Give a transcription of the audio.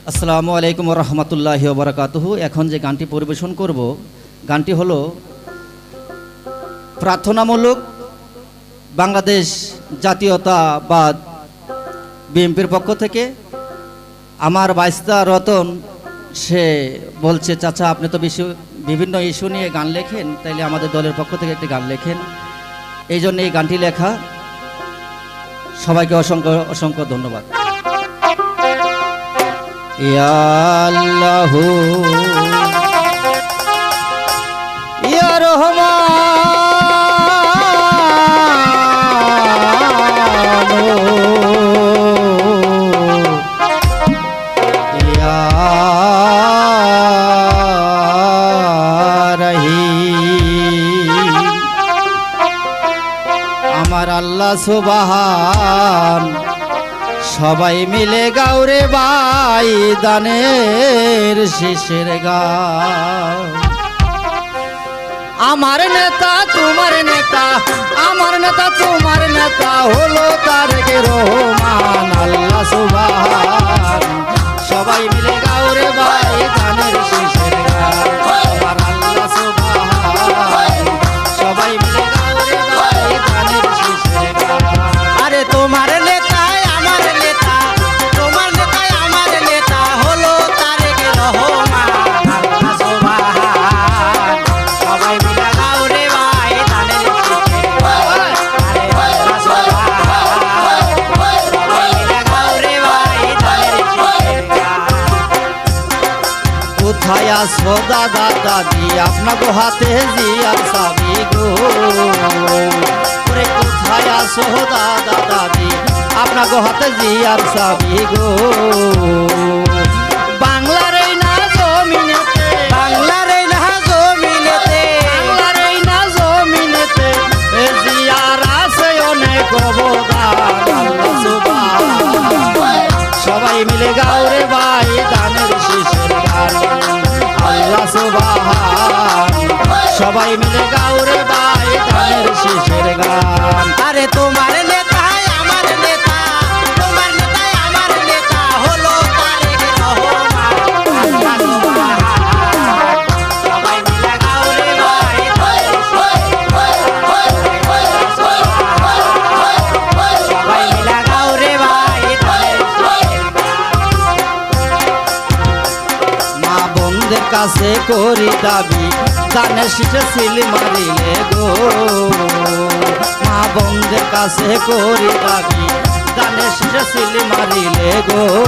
আসসালামু আলাইকুম ওয়া রাহমাতুল্লাহি ওয়া বারাকাতুহু। এখন যে গানটি পরিবেশন করব, গানটি হলো প্রার্থনামূলক বাংলাদেশ জাতীয়তাবাদ বিএনপির পক্ষ থেকে। আমার বাইস্তা রতন সে বলছে, চাচা আপনি তো বিভিন্ন ইস্যু নিয়ে গান লেখেন, তাইলে আমাদের দলের পক্ষ থেকে একটি গান লেখেন। এই জন্য এই গানটি লেখা। সবাইকে অসংখ্য অসংখ্য ধন্যবাদ। ইয়া আল্লাহু ইয়া রহমান ইয়া রহিম। আমার আল্লাহ সুবহান সবাই মিলে গাওরে ভাই দানের শেষের গান। আমার নেতা তোমার নেতা, আমার নেতা তোমার নেতা হলো তারেক রহমান। আল্লাহ সুবহান সবাই মিলে গাওরে ভাই দানের শেষের গান। আমার আল্লাহ সুবহান সবাই মিলে গাওরে ভাই দানের শেষের গান। আরে তোমার কোথায় আছো দাদা দাদি আপনাকে হাতে জিয়ার চাবি গো। কোথায় আছো দাদা দাদি আপনাকে হাতে জিয়ার চাবি গো। বাংলার এই না জমিনেতে, বাংলার এই না জমিনেতে, বাংলার এই না জমিনেতে জিয়ার আছে অনেক অবদান। আল্লাহ সুবহান সবাই মিলে গাওরে ভাই দানের শেষের গান। আল্লাহ সুবহান সবাই মিলে গাওরে ভাই দানের শেষের গান। আরে তোমার নেতা আমার নেতা, তোমার নেতা আমার নেতা হলো তারেক রহমান। আল্লাহ সুবহান সবাই মিলে গাওরে ভাই দানের শেষের গান। সবাই মিলে গাওরে ভাই দানের শেষের গান। মা বোনদের কাছে করি দাবি দানের শেষে সিল মারিলে গো। মা বোনদের কাছে করি দাবি দানের শেষে সিল মারিলে গো।